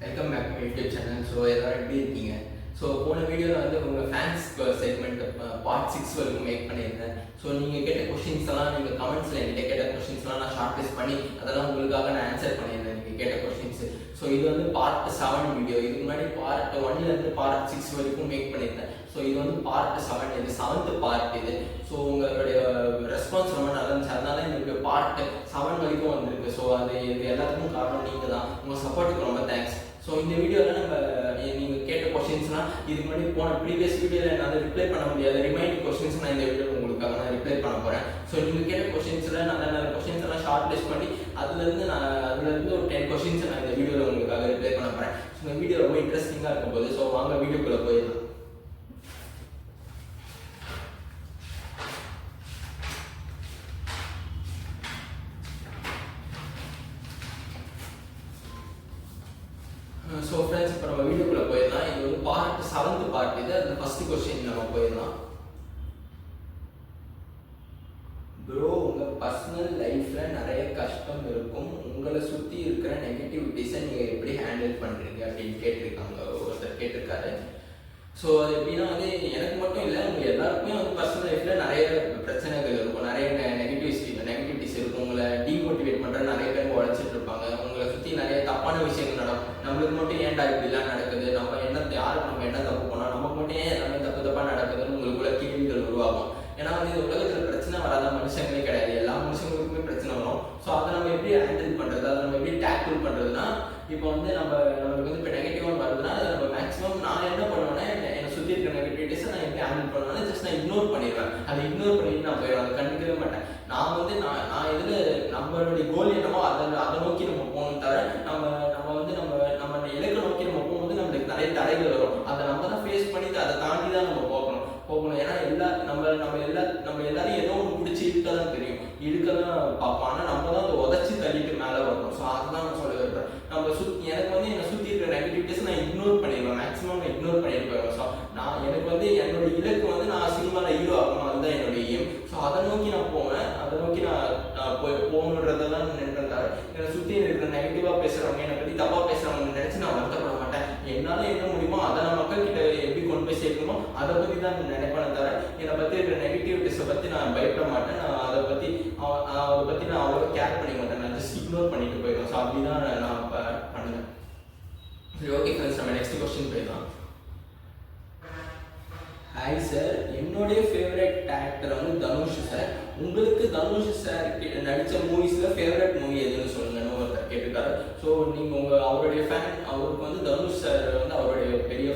Welcome back to YouTube channel. So எல்லாரும் எப்படி இருக்கீங்க? ஸோ போன வீடியோவில் வந்து உங்கள் ஃபேன்ஸ் செக்மெண்ட் பார்ட் 6 வரைக்கும் மேக் பண்ணியிருந்தேன். ஸோ நீங்கள் கேட்ட கொஷின்ஸ் எல்லாம் நீங்கள் கமெண்ட்ஸில் என்கிட்ட கேட்ட கொஷின்ஸ்லாம் நான் ஷார்ட் லிஸ்ட் பண்ணி அதெல்லாம் உங்களுக்காக நான் ஆன்சர் பண்ணியிருந்தேன் நீங்கள் கேட்ட கொஷின்ஸ். ஸோ இது வந்து பார்ட் 7 வீடியோ. இதுக்கு முன்னாடி பார்ட் 1லேருந்து பார்ட் 6 வரைக்கும் மேக் பண்ணியிருந்தேன். ஸோ இது வந்து பார்ட் 7, இது 7th பார்ட் இது. ஸோ உங்களுடைய ரெஸ்பான்ஸ் ரொம்ப நல்லா இருந்துச்சு, அதனால எனக்கு பார்ட் 7 வரைக்கும் வந்திருக்கு. ஸோ அது இது எல்லாத்துக்கும் காரணம் நீங்கள் தான். உங்கள் சப்போர்ட்டுக்கு ரொம்ப தேங்க்ஸ். ஸோ இந்த வீடியோவில் நம்ம நீங்கள் கேட்ட கொஸ்டின்ஸ்லாம் இதுக்கு முன்னாடி போன ப்ரீவியஸ் வீடியோவில் என்னால் ரிப்ளை பண்ண முடியாது ரிமைனிங் கொஸ்டின்ஸ் நான் இந்த வீடியோவில் உங்களுக்காக நான் ரிப்ளை பண்ண போகிறேன். ஸோ நீங்கள் கேட்ட கொஸ்டின்ஸில் நல்ல நல்ல கொஸ்டின்ஸ் எல்லாம் ஷார்ட் லிஸ்ட் பண்ணி அதுலேருந்து ஒரு 10 கொஸ்டின்ஸ் நான் இந்த வீடியோவில் உங்களுக்காக ரிப்ளை பண்ண போகிறேன். ஸோ இந்த வீடியோ ரொம்ப இன்ட்ரெஸ்டிங்காக இருக்கும் போது ஸோ வாங்க வீடியோக்குள்ளே போயிடலாம். ஸோ ஃப்ரெண்ட்ஸ், இப்போ நம்ம வீடியோக்குள்ளே போயிடலாம். இது வந்து பார்ட் 7th பார்ட் இது. அது ஃபர்ஸ்ட் கொஸ்டின் நம்ம போயிடலாம். ப்ரோ, உங்கள் பர்சனல் லைஃப்பில் நிறைய கஷ்டம் இருக்கும், உங்களை சுற்றி இருக்கிற நெகட்டிவிட்டிஸை நீங்கள் எப்படி ஹேண்டில் பண்ணுறீங்க அப்படின்னு கேட்டிருக்காங்க, ஒருத்தர் கேட்டிருக்காரு. ஸோ அது எப்படின்னா வந்து எனக்கு மட்டும் இல்லை, உங்கள் எல்லாருக்குமே வந்து பர்சனல் லைஃப்பில் நிறைய பிரச்சனைகள் இருக்கும், நிறைய நெகட்டிவிட்டிஸ் இருக்கும். உங்களை டீமோட்டிவேட் பண்ணுற நிறைய பேர் உழைச்சிட்டு இருப்பாங்க. உங்களை சுற்றி நிறைய தப்பான விஷயங்கள் நடக்கும். நம்மளுக்கு மட்டும் ஏன்டா இப்படிலாம் நடக்குது, நம்ம என்ன தப்பு பண்ணோம், நமக்கு மட்டும் ஏன் எல்லாமே தப்பாக நடக்குதுன்னு உங்களுக்குள்ள கேள்விகள் உருவாகும். ஏன்னா வந்து இந்த உலகத்தில் பிரச்சனை வராத மனுஷங்களே கிடையாது, எல்லா மனுஷங்களுக்குமே பிரச்சனை வரும். ஸோ அதை நம்ம எப்படி ஹேண்டில் பண்ணுறது, அதை நம்ம எப்படி டேக்கிள் பண்ணுறதுன்னா, இப்போ வந்து நம்மளுக்கு வந்து இப்போ நெகட்டிவாக வருதுன்னா அதை நம்ம மேக்ஸிமம் நான் என்ன பண்ணுவேன்னா, என்னை சுற்றி இருக்கிற நெகட்டிவிட்டிஸை நான் எப்படி ஹேண்டில் பண்ணுவேன்னா ஜஸ்ட் நான் இக்னோர் பண்ணிடுவேன். அதை இக்னோர் பண்ணிட்டு நான் போயிடுவேன், அதை கண்டுக்கவே மாட்டேன். நான் வந்து நான் எதில் நம்மளுடைய கோல் என்னமோ அதை நோக்கி நம்ம போகணும் தவிர நம்ம இலக்கை நோக்கி நம்ம போகும்போது நம்மளுக்கு நிறைய தடைகள் வரும். அதை நம்ம தான் ஃபேஸ் பண்ணி அதை தாண்டி தான் நம்ம போகணும். ஏன்னா நம்ம எல்லாரையும் ஏதோ ஒன்று பிடிச்சி இழுக்க தான் தெரியும், இழுக்க தான் பார்ப்போம். ஆனால் நம்ம தான் அதை உதச்சி தள்ளிட்டு மேலே வரணும். ஸோ அதுதான் நான் சொல்ல விரும்புகிறேன். எனக்கு வந்து என்னை சுற்றி இருக்கிற நெகட்டிவிட்டிஸ் நான் இக்னோர் பண்ணிடுவேன், மேக்ஸிமம் நான் இக்னோர் பண்ணிட்டு போயிடுவேன். ஸோ எனக்கு வந்து என்னோட இலக்கு வந்து நான் சினிமாவில் ஹீரோ ஆகணும், அதுதான் என்னோட எய்ம். ஸோ அதை நோக்கி நான் போவேன், அதை நோக்கி நான் போகணுன்றதெல்லாம் நின்றுருந்தாரு. என்னை சுற்றி இருக்கிற நெகட்டிவாக பேசுகிறவங்க, என்னை பற்றி தப்பாக பேசுகிறவங்க நினச்சி நான் வருத்தப்பட மாட்டேன். என்னால் என்ன முடியுமோ அதை நான் மக்கள்கிட்ட எப்படி கொண்டு போய் சேர்க்கணுமோ அதை பற்றி தான் நினைப்பேன் தவிர என்னை பற்றி இருக்கிற நெகட்டிவிட்டிஸை பற்றி நான் பயப்பட மாட்டேன். நான் அதை பற்றி நான் அவ்வளோ கேர் பண்ணிக்க மாட்டேன், நான் ஜஸ்ட் இக்னோர் பண்ணிட்டு போயிடுவேன். ஸோ அப்படி தான் நான் பண்ணுவேன். சரி, ஓகே ஃப்ரெண்ட்ஸ், நம்ம நெக்ஸ்ட் கொஸ்டின் போயிடலாம். ஹாய் சார், என்னுடைய ஃபேவரட் ஆக்டர் வந்து தனுஷ் சார். உங்களுக்கு தனுஷ் சார் நடித்த மூவிஸில் ஃபேவரட் மூவி எதுன்னு சொல்லுங்கன்னு ஒருத்தர் கேட்டிருக்காரு. ஸோ நீங்கள் அவருடைய ஃபேன், அவருக்கு வந்து தனுஷ் சார் வந்து அவருடைய பெரிய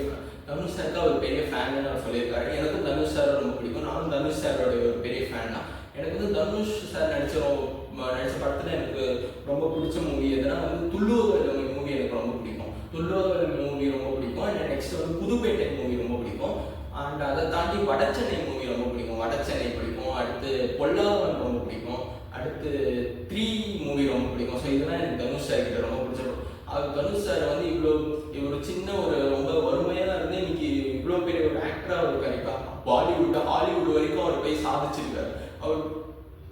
தனுஷ் சாருக்கு அவர் பெரிய ஃபேன்னு அவர் சொல்லியிருக்காரு. எனக்கும் தனுஷ் சார் ரொம்ப பிடிக்கும், நானும் தனுஷ் சாரோடைய ஒரு பெரிய ஃபேன் தான். எனக்கு வந்து தனுஷ் சார் நடித்த படத்தில் எனக்கு ரொம்ப பிடிச்ச மூவி எதுனா வந்து துள்ளுவதல் மூவி எனக்கு ரொம்ப பிடிக்கும். துள்ளுவதல் மூவி ரொம்ப பிடிக்கும். அண்ட் நெக்ஸ்ட் வந்து புதுப்பேட்டை மூவி ரொம்ப பிடிக்கும். அண்ட் அதை தாண்டி வடச்சென்னை மூவி ரொம்ப பிடிக்கும், வடச்சென்னை பிடிக்கும். அடுத்து பொல்லாதவன் ரொம்ப பிடிக்கும். அடுத்து 3 மூவி ரொம்ப பிடிக்கும். ஸோ இதெல்லாம் எனக்கு தனுஷ் சார் கிட்ட ரொம்ப பிடிச்சிருக்கும். அவர் தனுஷ் சார் வந்து இவ்வளோ சின்ன ஒரு ரொம்ப வறுமையாக இருந்து இன்னைக்கு இவ்வளோ பெரிய ஒரு ஆக்டராக அவர் கிடைப்பா. ஹாலிவுட் வரைக்கும் அவர் போய் சாதிச்சிருக்காரு. அவர்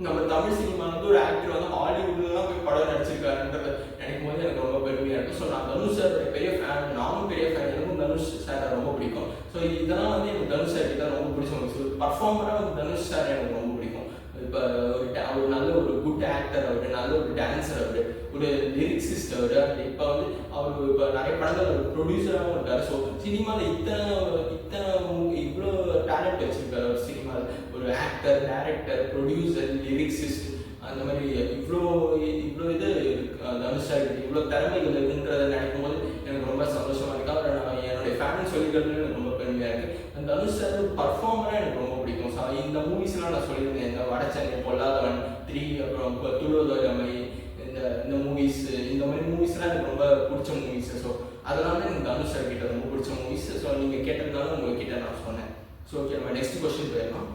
நம்ம தமிழ் சினிமாவுக்கு ஒரு ஆக்டர் வந்து ஹாலிவுட்லாம் போய் படம் நடிச்சிருக்காருன்றத நினைக்கும் போது எனக்கு ரொம்ப பெருமையாக இருக்கும். ஸோ நான் தனுஷ் சாரோட பெரிய ஃபேன், நானும் பெரிய ஃபேன், எனக்கும் தனுஷ் சாரை ரொம்ப பிடிக்கும். ஸோ இதெல்லாம் வந்து எனக்கு தனுஷ் சார் கிட்ட ரொம்ப பிடிச்ச பர்ஃபார்மராக வந்து தனுஷ் சார் எனக்கு ரொம்ப பிடிக்கும். இப்போ அவர் நல்ல ஒரு குட் ஆக்டர், அவர் நல்ல ஒரு டான்ஸர், அவர் ஒரு லிரிக்ஸிஸ்ட், அவர் இப்போ வந்து அவர் இப்போ நிறைய படங்கள் ஒரு ப்ரொடியூசராகவும் இருக்கார். ஸோ சினிமாவில் இவ்வளோ டேலண்ட் வச்சுருக்காரு. அவர் சினிமாவில் ஒரு ஆக்டர், டைரக்டர், ப்ரொடியூசர், லிரிக்ஸிஸ்ட், அந்த மாதிரி இவ்வளோ இது தனுஷ் சார் இவ்வளோ திறமைகள் இருக்குன்றதை நினைக்கும் போது எனக்கு ரொம்ப சந்தோஷமாக இருக்கு. அவர் நான் என்னுடைய ஃபேன் சொல்லிக்கிறது எனக்கு ரொம்ப பெருமையாக இருக்குது. அந்த தனுஷ் சார் பர்ஃபார்மராக எனக்கு ரொம்ப பிடிக்கும். ஸோ இந்த மூவிஸ்லாம் நான் சொல்லியிருந்தேன், இந்த வடச்சென்னை, பொல்லாதவன், 3, அப்புறம் துள்ளுவதோமை, இந்த மூவிஸ், இந்த மாதிரி மூவிஸ்லாம் எனக்கு ரொம்ப பிடிச்ச மூவிஸ். ஸோ அதெல்லாம் தான் எனக்கு தனுஷ் சார் கிட்ட ரொம்ப பிடிச்ச மூவிஸ். ஸோ நீங்கள் கேட்டதுனால உங்ககிட்ட நான் சொன்னேன். ஸோ ஓகே, நம்ம நெக்ஸ்ட் கொஸ்டின் போயிடலாம்.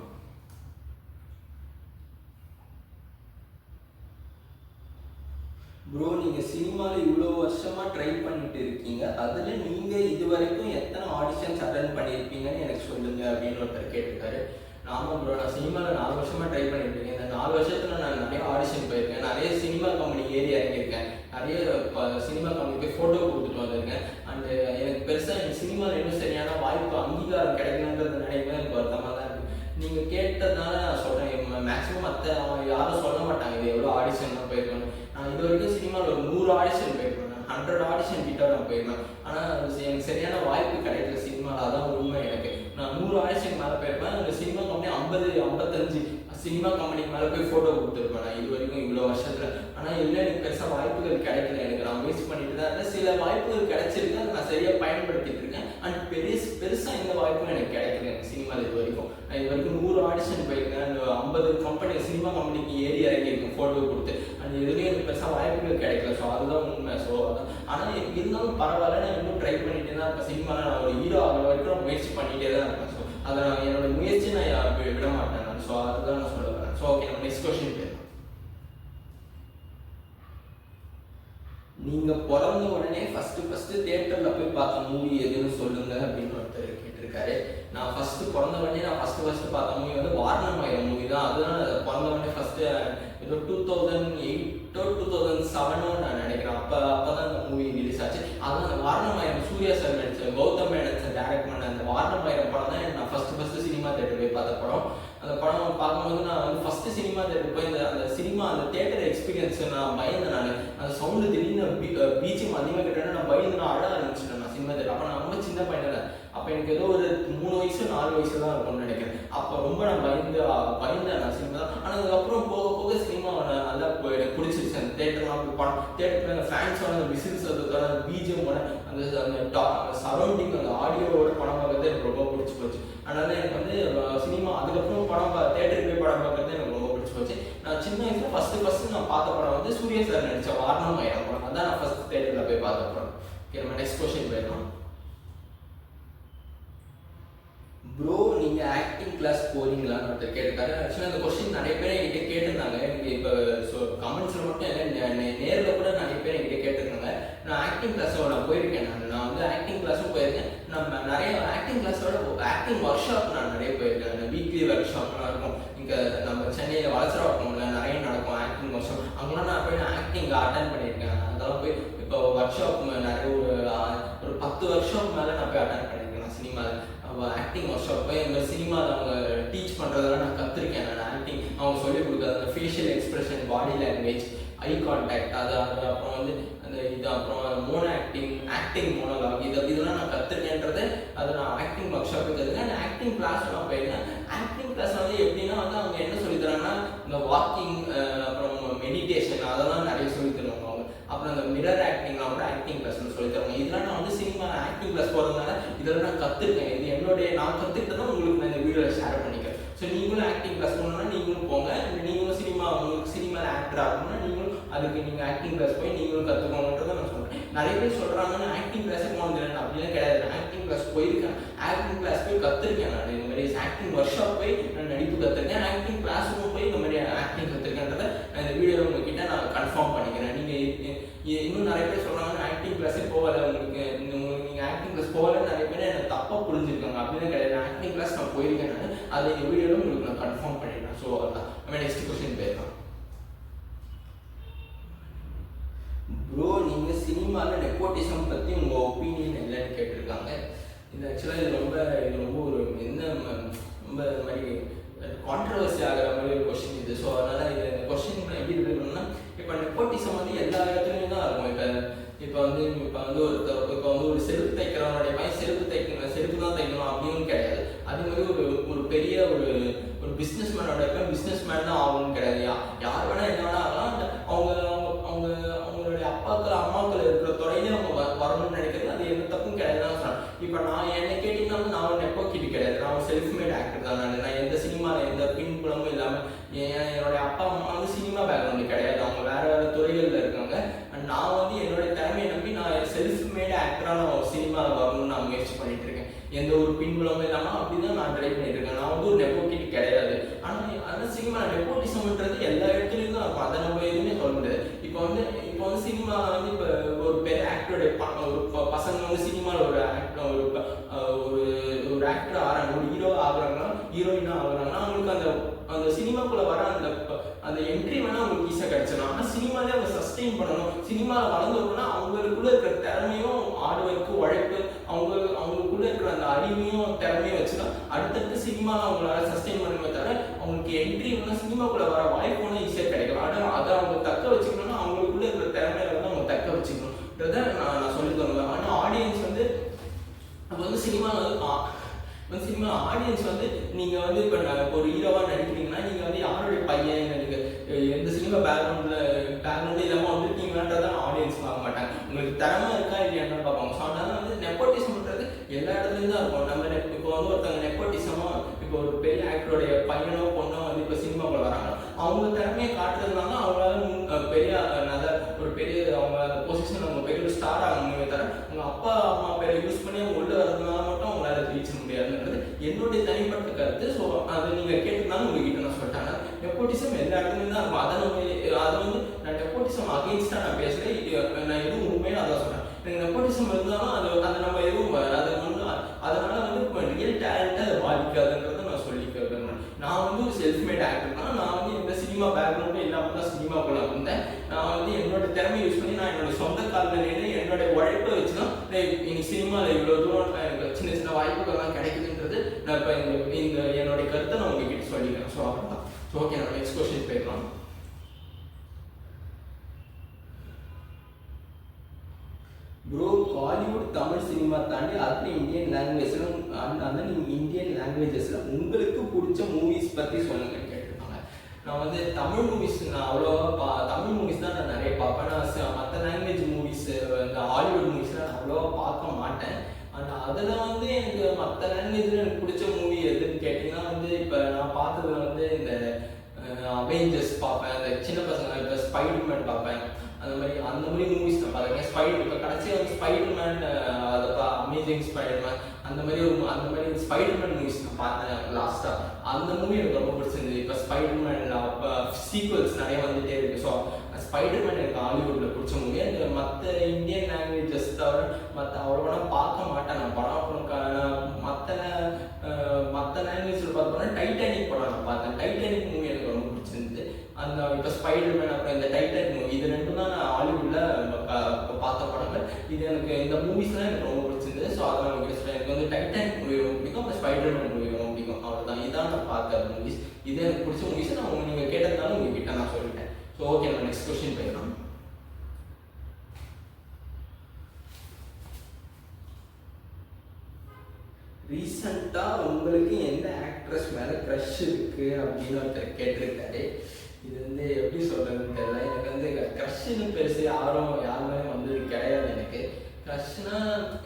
ப்ரோ, நீங்கள் சினிமாவில் இவ்வளோ வருஷமாக ட்ரை பண்ணிட்டு இருக்கீங்க, அதில் நீங்கள் இது வரைக்கும் எத்தனை ஆடிஷன்ஸ் அட்டன் பண்ணியிருப்பீங்கன்னு எனக்கு சொல்லுங்க அப்படின்னு ஒருத்தர் கேட்டிருக்காரு. ஆமாம் ப்ரோ, நான் சினிமாவில் 4 வருஷமாக ட்ரை பண்ணிட்டு இருக்கேன். இந்த 4 வருஷத்தில் நான் நிறைய ஆடிஷன் போயிருக்கேன், நிறைய சினிமா கம்பெனி ஏறி இறங்கியிருக்கேன், நிறைய சினிமா கம்பெனி போய் ஃபோட்டோ கொடுத்துட்டு வந்திருக்கேன். அண்டு எனக்கு பெருசாக எனக்கு சினிமாவில் இன்னும் சரியான வாய்ப்பு அங்கீகாரம் கிடைக்கணுன்றது நினைக்கிறேன். எனக்கு வருத்தமாக தான் இருக்குது. நீங்கள் கேட்டதுனால நான் சொல்கிறேன். மேக்ஸிமம் மற்ற யாரும் சொல்ல மாட்டாங்க இது எவ்வளோ ஆடிஷன் தான் போயிருக்கேன். நான் இது வரைக்கும் சினிமாவில் ஒரு 100 ஆடிஷன் போயிருக்கேன். 100 ஆடிஷன் கிட்ட நான் போயிருந்தேன். ஆனால் எனக்கு சரியான வாய்ப்பு கிடைக்கல சினிமாவில். அதான் உண்மை. எனக்கு நான் 100 ஆடிஷன் மேலே போயிருப்பேன். அந்த சினிமா கம்பெனி 50-55 சினிமா கம்பெனிக்கு மேலே போய் ஃபோட்டோ கொடுத்துருப்பேன் நான் இது வரைக்கும் இவ்வளோ வருஷத்தில். ஆனால் இல்லை எனக்கு பெருசாக வாய்ப்புகள் கிடைக்கல. எனக்கு நான் முயற்சி பண்ணிட்டு தான் இருந்தேன். சில வாய்ப்புகள் கிடைச்சிருக்கு, அதை நான் சரியாக பயன்படுத்திட்டு இருக்கேன். அண்ட் பெருசாக இந்த வாய்ப்பும் எனக்கு கிடைக்கல எனக்கு சினிமாவில் இது வரைக்கும். நான் இது வரைக்கும் 100 ஆடிஷன் போயிருக்கேன். அந்த 50 கம்பெனி சினிமா கம்பெனிக்கு ஏறி இறங்கியிருக்கேன் ஃபோட்டோ கொடுத்து. அந்த இதுலேயும் எனக்கு பெருசாக வாய்ப்புகள் கிடைக்கல. ஸோ அதுதான் உண்மை. ஸோ அதான். ஆனால் இருந்தாலும் பரவாயில்ல, நான் இன்னும் ட்ரை பண்ணிட்டு தான் இருப்பேன். சினிமாவில் நான் ஒரு ஹீரோ ஆகிற வரைக்கும் நான் முயற்சி பண்ணிகிட்டே தான் இருப்பேன். ஸோ அதை நான் என்னோட முயற்சி நான் விட மாட்டேன் நான். ஸோ அதுதான் நான் சொல்ல வரேன். ஸோ ஓகே, நம்ம நெக்ஸ்ட் கொஸ்டின் போயிடலாம். நீங்கள் பிறந்த உடனே ஃபஸ்ட்டு தியேட்டரில் போய் பார்த்த மூவி எதுன்னு சொல்லுங்க அப்படின்னு ஒருத்தர் கேட்டிருக்காரு. நான் பிறந்த உடனே நான் ஃபஸ்ட்டு பார்த்த மூவி வந்து வாரணமாயிரம் மூவி தான். அதுதான் பிறந்த உடனே ஃபஸ்ட்டு ஏதோ 2008 2007 நான் நினைக்கிறேன். அப்போ தான் அந்த மூவி ரிலீஸ் ஆச்சு. அதுதான் அந்த வாரணமாயிரம் சூர்யா சார் நடிச்ச, கௌதம் மேனன் சார் டைரக்ட் பண்ண அந்த வாரணமாயிரம் படம் தான் நான் ஃபஸ்ட்டு சினிமா தேட்டர் போய் பார்த்த படம். அந்த படம் பார்க்கும்போது நான் வந்து ஃபஸ்ட்டு சினிமா தேட்டர் போய் அந்த சினிமா அந்த தேட்டர் எக்ஸ்பீரியன்ஸ் நான் பயந்தேன். நான் அந்த சவுண்டு திடீர்னு பீச்சும் அதிகமாக கேட்டேன்னா நான் பயந்து நான் அழ ஆரம்பிச்சிட்டேன் நான் சினிமா தேட்டர். அப்போ நான் ரொம்ப சின்ன பையன். அப்போ எனக்கு ஏதோ ஒரு 3 வயசு 4 வயசு தான் இருக்கும்னு நினைக்கிறேன். அப்போ ரொம்ப நான் பயந்தேன் நான் சினிமா தான். ஆனால் அதுக்கப்புறம் போக சினிமா நல்லா எனக்கு பிடிச்சிருச்சு. அந்த தேட்டர்லாம் போய் படம் தேட்டரில் அந்த ஃபேன்ஸோட அந்த விசில்ஸ் அந்த பிஜிஎம்மோட அந்த சரௌண்டிங் அந்த ஆடியோவோட படம் பார்க்கறது எனக்கு ரொம்ப பிடிச்சி போச்சு. அதனால எனக்கு வந்து சினிமா அதுக்கப்புறம் தேட்டருக்கு போய் படம் பார்க்கறது எனக்கு ரொம்ப பிடிச்சி போச்சு. நான் சின்ன வயசுல ஃபஸ்ட்டு நான் பார்த்த படம் வந்து சூர்யா சார் நடித்த வாரணமாயிரம் படம். அதான் நான் ஃபஸ்ட் தேட்டரில் போய் பார்த்த படம். ஓகே, நம்ம நெக்ஸ்ட் கொஸ்டின் போயிடலாம். ப்ரோ, நீங்கள் ஆக்டிங் கிளாஸ் போகிறீங்களான்னு ஒருத்தர் கேட்டிருக்காரு. ஆக்சுவலாக அந்த கொஸ்டின் நிறைய பேர் என்கிட்ட கேட்டிருந்தாங்க. எனக்கு இப்போ கமெண்ட்ஸில் மட்டும் இல்லை, நேரில் கூட நிறைய பேர் என்கிட்ட கேட்டிருந்தாங்க. நான் ஆக்டிங் கிளாஸோட நான் போயிருக்கேன். நான் வந்து ஆக்டிங் கிளாஸும் போயிருக்கேன். நம்ம நிறைய ஆக்டிங் கிளாஸோட ஆக்டிங் ஒர்க் ஷாப் நான் நிறைய போயிருக்கேன். வீக்லி ஒர்க் ஷாப்லாம் இருக்கும். இங்கே நம்ம சென்னையில் வளசரவாக்கம்ல நிறைய நடக்கும் ஆக்டிங் ஒர்க் ஷாப். அங்கெல்லாம் நான் போய் ஆக்டிங் அட்டன் பண்ணியிருக்கேன். அதெல்லாம் போய் இப்போ ஒர்க் ஷாப் நிறைய ஒரு 10 ஒர்க் ஷாப் மேலே நான் போய் அட்டன் பண்ணியிருக்கேன். நான் சினிமாவில் ஆக்டிங் ஒர்க் ஷாப் போய் இந்த சினிமாவில் அவங்க டீச் பண்ணுறதெல்லாம் நான் கற்றுருக்கேன். நான் ஆக்டிங் அவங்க சொல்லிக் கொடுக்குறது அந்த facial expression, body language, eye contact, அப்புறம் வந்து அந்த அப்புறம் ஆக்டிங் மோனோலாக் இதெல்லாம் நான் கற்றுருக்கேன்றது அதை நான் ஆக்டிங் ஒர்க் ஷாப்பை கற்றுருக்கேன். ஆக்டிங் கிளாஸ் நான் போயிருக்கேன். ஆக்டிங் கிளாஸ் வந்து எப்படின்னா வந்து அவங்க என்ன சொல்லி தராங்கன்னா இந்த வாக்கிங், அப்புறம் மெடிடேஷன் அதெல்லாம் நிறைய சொல்லி தருவாங்க அவங்க. அப்புறம் அந்த மிரர் ஆக்டிங்லாம் கூட ஆக்டிங் கிளாஸ்னு சொல்லி தருவாங்க. இதெல்லாம் நான் வந்து சினிமா ஆக்டிங் கிளாஸ் போகிறதுனால இதெல்லாம் நான் கற்றுருக்கேன். இது நான் கற்றுக்கிட்டதான் உங்களுக்கு நான் இந்த வீடியோவில் ஷேர் பண்ணிக்கிறேன். ஸோ நீங்களும் ஆக்டிங் கிளாஸ் போகணுன்னா நீங்களும் போங்க. நீங்களும் உங்களுக்கு சினிமாவில் ஆக்டர் ஆகணும்னா நீங்களும் அதுக்கு நீங்கள் ஆக்டிங் கிளாஸ் போய் நீங்களும் கற்றுக்கணுன்றதை நான் சொல்கிறேன். நிறைய பேர் சொல்கிறாங்கன்னா ஆக்டிங் கிளாஸே போனதில்லை. அப்படிலாம் கிடையாது. ஆக்டிங் கிளாஸ் போயிருக்கேன். ஆக்டிங் கிளாஸ் போய் கற்றுருக்கேன். நான் இந்த மாதிரி ஆக்டிங் ஒர்க் ஷாப் போய் நான் நடிப்பு கற்றுருக்கேன். ஆக்டிங் கிளாஸ் ரூம் போய் இந்த மாதிரி ஆக்டிங் கற்றுருக்கேன்றதை நான் இந்த வீடியோவில் உங்ககிட்ட நான் கன்ஃபார்ம் பண்ணிக்கிறேன். நீங்கள் இன்னும் நிறைய பேர் சொல்கிறாங்கன்னா ஆக்டிங் கிளாஸே போகலை, உங்களுக்கு நீங்கள் ஆக்டிங் கிளாஸ் போகலன்னு நிறைய பேர் எனக்கு தப்பாக புரிஞ்சுருக்காங்க. அப்படின்னு கிடையாது. ஆக்டிங் கிளாஸ் நான் போயிருக்கேன். நான் அதை இந்த வீடியோவில் உங்களுக்கு நான் கன்ஃபார்ம் பண்ணிடுறேன். ஸோ அதான் நம்ம நெக்ஸ்ட் கொஸ்டின் போயிடலாம். ப்ரோ, நீங்கள் சினிமாவில் நெப்போட்டிசம் பற்றி உங்கள் ஒப்பீனியன் இல்லைன்னு கேட்டிருக்காங்க. இது ஆக்சுவலாக இது ரொம்ப ஒரு ரொம்ப இந்த மாதிரி கான்ட்ரவர்சி ஆகிற மாதிரி ஒரு கொஸ்டின் இது. ஸோ அதனால் இது இந்த கொஸ்டின் எப்படி இருக்கணும்னா, இப்போ நெப்போட்டிசம் வந்து எல்லா இடத்துலையும் தான் இருக்கும். இப்போ வந்து ஒரு செருப்பு தைக்கிறவனுடைய பையன் செருப்பு தான் தைக்கணும் அப்படின்னு கிடையாது. அதே மாதிரி ஒரு பெரிய ஒரு பிஸ்னஸ் மேனோட பிஸ்னஸ் மேன் தான் ஆகணும்னு கிடையாது. யார் வேணா என்ன வேணா ஆகலாம். அவங்களுடைய அப்பாக்கள் அம்மாக்கள் இருக்கிற துறையிலே அவங்க வரணும்னு நினைக்கிறது அது எந்த தப்பும் கிடையாது தான் சொல்றேன். இப்போ நான் என்னை கேட்டீங்கன்னா நான் ஒரு நெப்போ கிட் கிடையாது. நான் ஒரு செல்ஃப் மேட் ஆக்டர் தான். நான் எந்த சினிமாவில் எந்த பின்புலமும் இல்லாமல் என்னுடைய அப்பா அம்மா வந்து சினிமா பேக்ரவுண்டு கிடையாது. அவங்க வேறு துறைகளில் இருக்காங்க. நான் வந்து என்னுடைய திறமையை நம்பி நான் செல்ஃப் மேட் ஆக்டராக நான் சினிமாவில் வரணும்னு நான் முயற்சி பண்ணிட்டு இருக்கேன். எந்த ஒரு பின்புலமும் இல்லாமல் அப்படி தான் நான் ட்ரை பண்ணிட்டு இருக்கேன். நான் வந்து ஒரு நெப்போட்டிக் கிடையாது. ஆனால் சினிமா நெப்போட்டிசம்ன்றது எல்லா இடத்துலையும் தான் இருக்கும். அதை நம்ம எதுவுமே சொல்ல முடியாது. இப்போ வந்து சினிமா வந்து இப்போ ஒரு பெரிய ஆக்டருடைய ஒரு பசங்க வந்து சினிமாவில் ஒரு ஆக்டர் ஆகிறாங்க, ஒரு ஹீரோ ஆகுறாங்கன்னா ஹீரோயினாக ஆகுறாங்கன்னா அவங்களுக்கு அந்த சினிமாக்குள்ளே வர அந்த என்ட்ரி வேணால் அவங்களுக்கு ஈஸியாக கிடைச்சிடும். ஆனால் சினிமாலே அவங்க சஸ்டெயின் பண்ணணும், சினிமாவில் ஹார்ட் ஒர்க்கு, உழைப்பு, அவங்களுக்குள்ள இருக்கிற அந்த அறிவையும் திறமையும் வச்சுதான் அடுத்தடுத்து சினிமா அவங்களால சஸ்டெயின் பண்ணுமே தவிர அவங்களுக்கு என்ட்ரி ஒன்று சினிமாக்குள்ள வர வாய்ப்பு ஒன்றும் ஈஸியாக கிடைக்கும். ஆனால் அதை அவங்க தக்க வச்சுக்கணும்னா அவங்களுக்குள்ள இருக்கிற திறமையில வந்து அவங்க தக்க வச்சுக்கணும்ன்றதை நான் சொல்லி தருவேன். ஆனால் ஆடியன்ஸ் வந்து அப்போ வந்து சினிமா ஆடியன்ஸ் வந்து நீங்கள் வந்து இப்போ ஒரு ஹீரோவாக நடிக்கிறீங்கன்னா நீங்கள் வந்து யாருடைய பையன் எனக்கு எந்த சினிமா பேக்ரவுண்டு இல்லாமல் வந்துருக்கீங்களான்றதான் ஆடியன்ஸ் பார்க்க மாட்டாங்க. உங்களுக்கு திறமை இருக்கா இல்லையான்னு பார்ப்பாங்க. ஸோ அதனால வந்து நெப்போட்டிசம்ன்றது எல்லா இடத்துலையும் தான் இருக்கும். நம்ம இப்போ வந்து ஒருத்தவங்க நெப்போட்டிசமாக இப்போ ஒரு பெரிய ஆக்டருடைய பையனோ பொண்ணோ வந்து இப்போ சினிமாக்குள்ள வராங்க, அவங்க திறமையை காட்டுறதுனால அவங்களால பெரிய ஒரு பெரிய அவங்க பொசிஷன் அவங்க பெரிய ஒரு ஸ்டார் ஆகணுமே தவிர அவங்க அப்பா அம்மா பேரை யூஸ் பண்ணி அவங்க உள்ள வரதுனால மட்டும் அவங்களால ரீச் முடியாதுன்றது என்னுடைய தனிப்பட்ட கருத்து. ஸோ அதை நீங்கள் கேட்டுனாலும் உங்ககிட்ட நான் சொல்லிட்டாங்க. நெப்போட்டிசம் எல்லா இடத்துலையும் தான் இருக்கும். அதை வந்து நான் நெப்போட்டிசம் அகெயின்ஸ்டாக நான் பேசுகிறேன். நான் எதுவும் உண்மையாக அதான் சொல்கிறேன். எனக்கு நெப்போட்டிசம் இருந்தாலும் அதை நம்ம எதுவும் அதை வந்து அதனால வந்து இப்போ ரியல் டேலண்ட்டை அதை பாதிக்காதுன்றதை நான் சொல்லிக்கிறேன். நான் வந்து ஒரு செல்ஃப் மேட் ஆக்டர்னா நான் வந்து எந்த சினிமா பேக்ரவுண்டும் இல்லாமல் தான் சினிமாக்குள்ள வந்தேன். நான் வந்து என்னோட திறமையை யூஸ் பண்ணி நான் என்னோட சொந்த காலில் நின்று என்னோட உழைப்பை வச்சு தான் இன்னைக்கு சினிமாவில் இவ்வளோ தூரம் எனக்கு சின்ன சின்ன வாய்ப்புகள்லாம் கிடைக்குதுன்றது நான் இப்போ இந்த என்னுடைய கருத்தை நான் உங்ககிட்ட சொல்லிக்கிறேன். ஸோ அவ்வளோதான். ஸோ ஓகே, நம்ம நெக்ஸ்ட் கொஸ்டின் போயிடலாம். ப்ரோ, காலிவுட் தமிழ் சினிமா தாண்டி அது இந்தியன் லாங்குவேஜ்ல அந்த இந்தியன் லாங்குவேஜஸ்ல உங்களுக்கு பிடிச்ச மூவிஸ் பத்தி சொல்லுங்கன்னு கேட்டிருக்காங்க. நான் வந்து தமிழ் மூவிஸ் நான் அவ்வளோவா தமிழ் மூவிஸ் தான் நான் நிறைய பார்ப்பேன். நான் மற்ற லாங்குவேஜ் மூவிஸ் இந்த ஹாலிவுட் மூவிஸ்லாம் நான் அவ்வளோவா பார்க்க மாட்டேன். ஆனால் அதில் வந்து எனக்கு மற்ற லாங்குவேஜில் எனக்கு பிடிச்ச மூவி எதுன்னு கேட்டிங்கன்னா வந்து இப்போ நான் பார்த்ததுல வந்து இந்த அவெஞ்சர்ஸ் பார்ப்பேன், இந்த சின்ன பசங்க இப்போ ஸ்பைடர்மேன் பார்ப்பேன். அந்த மாதிரி மூவிஸ் நான் பார்த்துருக்கேன். இப்போ கடைசியாக வந்து ஸ்பைடர்மேன், அதை அமேசிங் ஸ்பைடர்மேன் அந்த மாதிரி ஸ்பைடர்மேன் மூவிஸ் நான் பார்த்தேன் லாஸ்ட்டாக. அந்த மூவி எனக்கு ரொம்ப பிடிச்சிருந்தது. இப்போ ஸ்பைடர்மேன் அப்போ சீக்வல்ஸ் நிறைய வந்துகிட்டே இருக்குது. ஸோ ஸ்பைடர்மேன் எனக்கு ஹாலிவுட்டில் பிடிச்ச மூவி. அந்த மற்ற இந்தியன் லாங்குவேஜஸ் தவிர மற்ற அவ்வளோவா பார்க்க மாட்டேன் நான் படம். மற்ற லாங்குவேஜில் பார்த்தோன்னா டைட்டானிக் படம் நான் பார்த்தேன். டைட்டானிக் மூவி எனக்கு ரொம்ப பிடிச்சிருந்தது. அந்த இப்போ ஸ்பைடர்மேன் அப்புறம் இந்த டைட்டானிக் மூவி இது ரெண்டும் தான் நான் ஹாலிவுட்டில் பார்த்த படங்கள். இது எனக்கு இந்த மூவிஸ்லாம் எனக்கு ரொம்ப பிடிச்சிருந்தது. ஸோ அதெல்லாம் எனக்கு வந்து டைட்டானிக் மூவி ரொம்ப பிடிக்கும், அப்புறம் ஸ்பைடர்மேன் மூவி ரொம்ப பிடிக்கும். அவ்வளோதான், இதான் நான் பார்த்த மூவிஸ். இது எனக்கு பிடிச்ச மூவிஸ். நான் நீங்கள் கேட்டதுனால உங்ககிட்ட நான் சொல்லிட்டேன். ஸோ ஓகே, நம்ம நெக்ஸ்ட் கொஸ்டின் போயிடலாம். ரீசெண்டாக உங்களுக்கு எந்த ஆக்ட்ரஸ் மேலே க்ரஷ் இருக்குது அப்படின்னு ஒருத்தர் கேட்டிருக்காரு. இது வந்து எப்படி சொல்கிறதுன்னு தெரியல. எனக்கு வந்து க்ரஷ்ஷுன்னு பெருசு யார் மேலே வந்தது கிடையாது. எனக்கு க்ரஷ்னா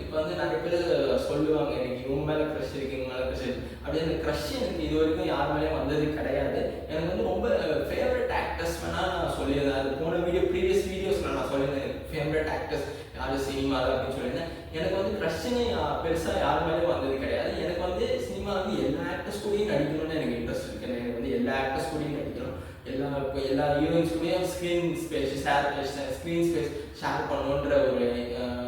இப்போ வந்து நிறைய பேர் சொல்லுவாங்க எனக்கு இவங்க மேலே க்ரஷ் இருக்குது, இவங்க மேலே க்ரஷ் இருக்குது அப்படி. அந்த க்ரஷ் எனக்கு இது வரைக்கும் யார் மேலேயும் வந்தது கிடையாது. எனக்கு வந்து ரொம்ப ஃபேவரட் ஆக்டர்ஸ் வேணால் நான் சொல்லியிருந்தேன். அது போன ப்ரீவியஸ் வீடியோஸில் நான் சொல்லியிருந்தேன் எனக்கு ஃபேவரட் ஆக்டர்ஸ் யார் சினிமாவில் அப்படின்னு சொல்லியிருந்தேன். எனக்கு வந்து க்ரஷ்ஷுன்னு பெருசாக யார் மேலேயும் வந்தது கிடையாது. எனக்கு வந்து சினிமா வந்து எல்லா ஆக்டர்ஸ் கூடயும் நடிக்கணும்னு எனக்கு இன்ட்ரெஸ்ட் இருக்குது. எனக்கு வந்து எல்லா ஆக்டர்ஸ் கூடயும் நடிக்கணும், எல்லா ஹீரோயின்ஸ் கூடயும் ஸ்க்ரீன் ஸ்பேஸ் ஷேர் பண்ணணுன்ற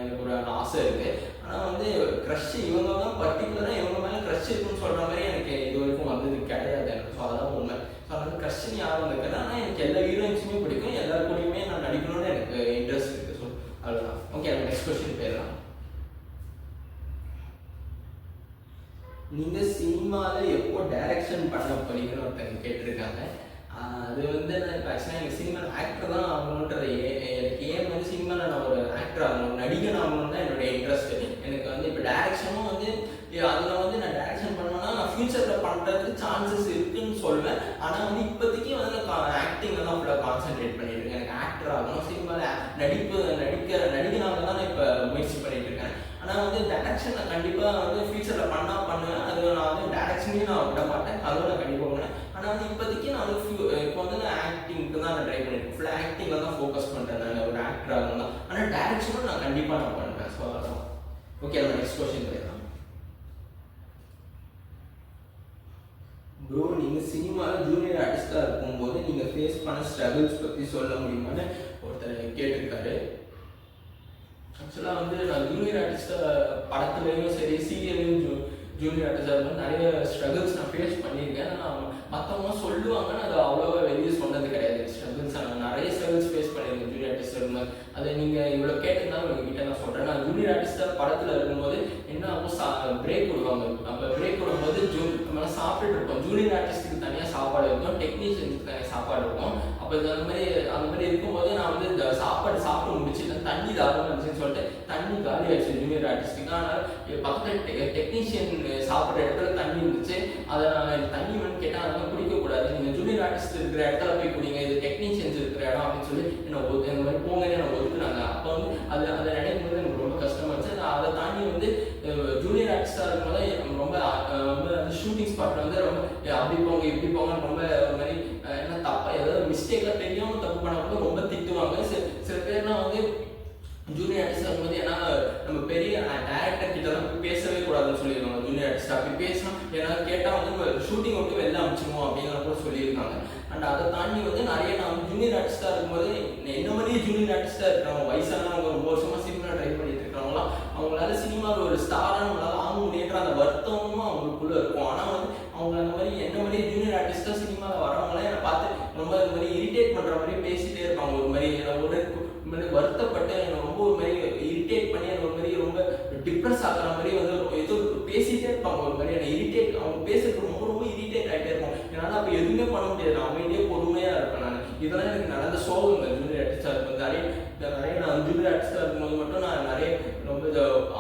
எனக்கு ஒரு ஆசை இருக்குது. ஆனால் வந்து க்ரஷ் இவங்க தான் பர்டிகுலராக இவங்க மேலே க்ரஷ் இருக்குன்னு சொல்கிற மாதிரி எனக்கு இது வரைக்கும் வந்தது கிடையாது எனக்கு. ஸோ அதான் உண்மை. ஸோ அதனால க்ரஷ்ன்னு யாரும் வந்திருக்கேன். ஆனால் எனக்கு எல்லா ஹீரோயின்ஸுமே பிடிக்கும், எல்லாரு கூடயுமே நான் நடிக்கணும்னு எனக்கு இன்ட்ரெஸ்ட் இருக்குது. ஸோ அதுதான். ஓகே, நம்ம நெக்ஸ்ட் கொஸ்டின் போயிடலாம். நீங்கள் சினிமாவில் எப்போ டைரக்ஷன் பண்ண போறீங்கன்னு ஒருத்தங்க கேட்டிருக்காங்க. அது வந்து நான் இப்போ ஆக்சுவலாக எனக்கு சினிமாவில் ஆக்டர் தான் ஆகணுன்றது எனக்கு ஏன் வந்து சினிமாவில் நான் ஒரு ஆக்டர் ஆகணும், நடிகன் ஆகணும்னு தான் என்னுடைய இன்ட்ரெஸ்ட். எனக்கு வந்து இப்போ டைரக்ஷனும் வந்து அதில் வந்து நான் டைரக்ஷன் பண்ணோன்னா நான் ஃபியூச்சரில் பண்ணுறதுக்கு சான்சஸ் இருக்குன்னு சொல்வேன். ஆனால் வந்து இப்போதைக்கு வந்து நான் ஆக்டிங்கில் தான் ஃபுல்லாக கான்சென்ட்ரேட் பண்ணிட்டு இருக்கேன். எனக்கு ஆக்டர் ஆகணும், சினிமாவில் நடிகனாக தான் நான் இப்போ முயற்சி பண்ணிட்டு இருக்கேன். ஆனால் வந்து டைரக்ஷன் நான் கண்டிப்பாக வந்து ஃபியூச்சரில் பண்ணுவேன். அது நான் வந்து டைரக்ஷனையும் நான் விட மாட்டேன், அதுவும் நான் கண்டிப்பாக பண்ணுவேன். ஆனால் வந்து இப்போதைக்கு நான் வந்து இப்போ வந்து நான் ஆக்டிங்க்கு தான் நான் ட்ரை பண்ணியிருக்கேன். ஃபுல்லாக ஆக்டிங்கில் தான் ஃபோக்கஸ் பண்ணுறேன். நான் ஒரு ஆக்டர் ஆகணும் தான். ஆனால் டைரக்ஷனும் நான் கண்டிப்பாக நான் பண்ணுவேன். ஸோ அதான். ஓகே, நம்ம நெக்ஸ்ட் கொஸ்டின் போயிடலாம். ப்ரோ, நீங்கள் சினிமாவில் ஜூனியர் ஆர்டிஸ்டாக இருக்கும்போது நீங்கள் ஃபேஸ் பண்ண ஸ்ட்ரகிள்ஸ் பற்றி சொல்ல முடியுமான்னு ஒருத்தர் கேட்டிருக்காரு. ஆக்சுவலாக வந்து நான் ஜூனியர் ஆர்டிஸ்டாக படத்துலையும் சரி சீரியல்லையும் ஜூனியர் ஆர்டிஸ்டாக இருக்கும்போது நிறைய ஸ்ட்ரகிள்ஸ் நான் ஃபேஸ் பண்ணியிருக்கேன். ஆனால் மற்றவங்க சொல்லுவாங்கன்னு அது அவ்வளோவா வெளியே சொன்னது கிடையாது. ஸ்ட்ரகிள்ஸ் நான் நிறைய ஸ்ட்ரகிள்ஸ் ஃபேஸ் பண்ணியிருக்கேன் ஜூனியர் ஆர்டிஸ்டாக இருக்கும்போது. அதை நீங்கள் இவ்வளோ கேட்டிருந்தாலும் உங்ககிட்ட நான் சொல்கிறேன். நான் ஜூனியர் ஜூனியர் ஆர்டிஸ்டாக படத்தில் இருக்கும்போது என்ன ஆகும், பிரேக் விடுவாங்க. அப்போ பிரேக் விடும்போது நம்ம சாப்பிட்டுட்டு இருப்போம். ஜூனியர் ஆர்டிஸ்ட்டுக்கு தனியாக சாப்பாடு இருக்கும், டெக்னீஷியனுக்கு தனியாக சாப்பாடு இருக்கும். அப்போ இது அந்த மாதிரி இருக்கும்போது நான் வந்து இந்த சாப்பாடு சாப்பிட்டு முடிச்சுட்டேன், தண்ணி தாகம் இருந்துச்சுன்னு சொல்லிட்டு தண்ணி காலி ஆயிடுச்சு ஜூனியர் ஆர்டிஸ்ட்டுக்கு. ஆனால் பக்கத்தில் டெக்னீஷியன் சாப்பிட்ற இடத்துல தண்ணி இருந்துச்சு. அதை நான் தண்ணி வேணும்னு கேட்டால் அதெல்லாம் குடிக்கக்கூடாது, நீங்கள் ஜூனியர் ஆர்டிஸ்ட் இருக்கிற இடத்துல போய் குடிங்க, இது டெக்னீஷியன்ஸ் இருக்கிற இடம் அப்படின்னு சொல்லி என்ன இந்த மாதிரி போங்கன்னு என்ன ஒதுக்குறாங்க. அப்போ வந்து அதை நினைக்கும் போது எனக்கு ரொம்ப கஷ்டமா இருந்துச்சு. அதை தாண்டி வந்து ஜூனியர் ஆர்டிஸ்டாக இருக்கும்போது ரொம்ப அந்த ஷூட்டிங் ஸ்பாட்டில் வந்து ரொம்ப அப்படி போங்க இப்படி போங்கன்னு ரொம்ப ஒரு மாதிரி என்ன தப்பாக ஏதாவது மிஸ்டேக்காக தெரியாமல் தப்பு பண்ண ரொம்ப திட்டுவாங்க. சில பேர்லாம் வந்து ஜூனியர் ஆர்டிஸ்டாக இருக்கும்போது ஏன்னா நம்ம பெரிய டேரக்டர் கிட்டலாம் பேசவே கூடாதுன்னு சொல்லியிருக்காங்க. ஜூனியர் ஆர்டிஸ்ட் அப்படி பேசணும், ஏன்னா கேட்டால் வந்து ஷூட்டிங் விட்டு வெளில அனுப்பிச்சிடுவோம் அப்படிங்கிற கூட சொல்லியிருக்காங்க. அண்ட் அதை தாண்டி வந்து நிறைய நான் வந்து ஜூனியர் ஆர்டிஸ்டாக இருக்கும்போது என்ன மாதிரியே ஜூனியர் ஆர்டிஸ்டாக இருக்கிறவங்க, வயசானவங்க, ரொம்ப வருஷமாக சினிமா ட்ரை பண்ணிட்டு இருக்கிறவங்களாம் அவங்களால சினிமாவில் ஒரு ஸ்டாராக நம்மளால ஆக முடியுன்ற அந்த வருத்தமும் அவங்களுக்குள்ள இருக்கும். ஆனால் வந்து அவங்க அந்த மாதிரி என்ன மாதிரியே ஜூனியர் ஆர்டிஸ்டாக சினிமாவில் வரவங்களாம் என்னை பார்த்து ரொம்ப இந்த மாதிரி இரிட்டேட் பண்ணுற மாதிரி பேசிகிட்டே இருப்பாங்க. ஒரு மாதிரி வருத்தப்பட்டு என்னை ரொம்ப ஒரு மாதிரி இரிட்டேட் பண்ணி என்னை ஒரு மாதிரி ரொம்ப டிப்ரெஸ் ஆகிற மாதிரி வந்து ஏதோ பேசிகிட்டே இருப்பாங்க. ஒரு மாதிரி என்னை இரிட்டேட், அவங்க பேசுறது ரொம்ப இரிட்டேட் ஆகிட்டே இருக்கும். என்னால் அப்போ எதுவுமே பண்ண முடியாது, நான் அமைதியே பொறுமையாக இருப்பேன். நான் இதெல்லாம் எனக்கு நடந்த சோகங்கள் ஜூனியர் ஆர்டிஸ்டாக இருக்கும். நிறைய நான் ஜூனியர் ஆர்டிஸ்டாக இருக்கும்போது மட்டும் நான் நிறைய ரொம்ப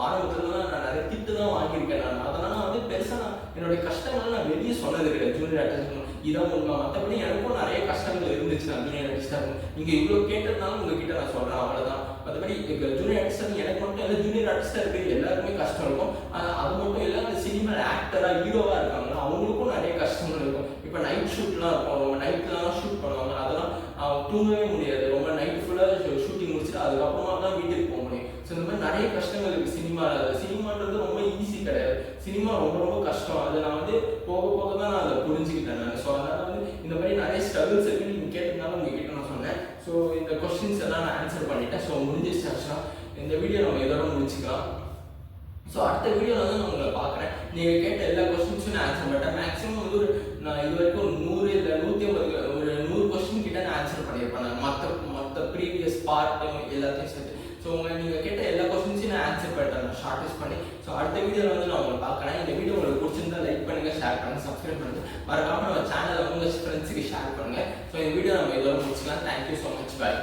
ஆரம்பத்துல நான் நிறைய திட்டு தான் வாங்கியிருக்கேன். நான் அதனால வந்து பெருசாக நான் என்னுடைய கஷ்டங்கள் நான் வெளியே சொன்னது கிடையாது ஜூனியர் ஆர்டிஸ்ட். இதான் உண்மை. மற்றபடி எனக்கும் நிறைய கஷ்டங்கள் இருந்துச்சு நான் ஜூனியர் ஆர்டிஸ்டாக இருக்கும். நீங்கள் இவ்வளோ கேட்டதுனால உங்ககிட்ட நான் சொல்கிறேன், அவ்வளோதான். மற்றபடி ஜூனியர் ஆர்டிஸ்டாக எனக்கு மட்டும் இல்லை, ஜூனியர் ஆர்டிஸ்டாக இருக்கிற எல்லாருக்குமே கஷ்டம் இருக்கும். அது மட்டும் இல்லை, அந்த சினிமா ஆக்டராக ஹீரோவாக இருக்காங்களா அவங்களுக்கும் நிறைய கஷ்டங்கள் இருக்கும். இப்போ நைட் ஷூட்லாம் இருக்கும், ரொம்ப நைட்லாம் ஷூட் பண்ணுவாங்க. அதெல்லாம் தூங்கவே முடியாது, ரொம்ப நைட் ஃபுல்லாக ஷூட்டிங் முடிச்சுட்டு அதுக்கப்புறமா தான் வீட்டுக்கு போக முடியும். ஸோ இந்த மாதிரி நிறைய கஷ்டங்கள் இருக்குது சினிமாவில். சினிமான்றது ரொம்ப ஈஸி கிடையாது, சினிமா ரொம்ப கஷ்டம். அதை நான் வந்து போக போக தான் நான் அதை புரிஞ்சுக்கிட்டேன் நான். ஸோ அதனால் வந்து இந்த மாதிரி நிறைய ஸ்ட்ரகிள்ஸ் இருக்குது. நீங்கள் கேட்டதுனால உங்ககிட்ட நான் சொன்னேன். ஸோ இந்த கொஸ்டின்ஸ் எல்லாம் நான் ஆன்சர் பண்ணிட்டேன். ஸோ முடிஞ்சிச்சு. ஆக்சுவலாக இந்த வீடியோ நம்ம இதோட முடிச்சுக்கலாம். ஸோ அடுத்த வீடியோவில் வந்து நான் உங்களை பார்க்குறேன். நீங்கள் கேட்ட எல்லா கொஸ்டின்ஸும் நான் ஆன்சர் பண்ணிட்டேன். மேக்ஸிமம் வந்து நான் இது வரைக்கும் 100 இல்லை 150 ஒரு 100 கொஸ்டின் கிட்ட நான் ஆன்சர் பண்ணியிருப்பேன். நான் மற்ற ப்ரீவியஸ் பார்ட் எல்லாத்தையும் சேர்த்து. ஸோ நீங்கள் கேட்ட எல்லா கொஸ்டின்ஸையும் நான் ஆன்சர் பண்ணிட்டேன், நான் ஷார்ட்லிஸ்ட் பண்ணி. ஸோ அடுத்த வீடியோவில் வந்து நான் உங்களை பார்க்குறேன். இந்த வீடியோ உங்களுக்கு பிடிச்சிருந்தா லைக் பண்ணுங்கள், ஷேர் பண்ணுங்கள், சப்ஸ்கிரைப் பண்ணுங்கள். மறக்காமல் நம்ம சேனலை உங்கள் ஃப்ரெண்ட்ஸுக்கு ஷேர் பண்ணுங்கள். ஸோ இந்த வீடியோ நம்ம இதோட முடிச்சுக்கலாம். Thank you so much. பாய்.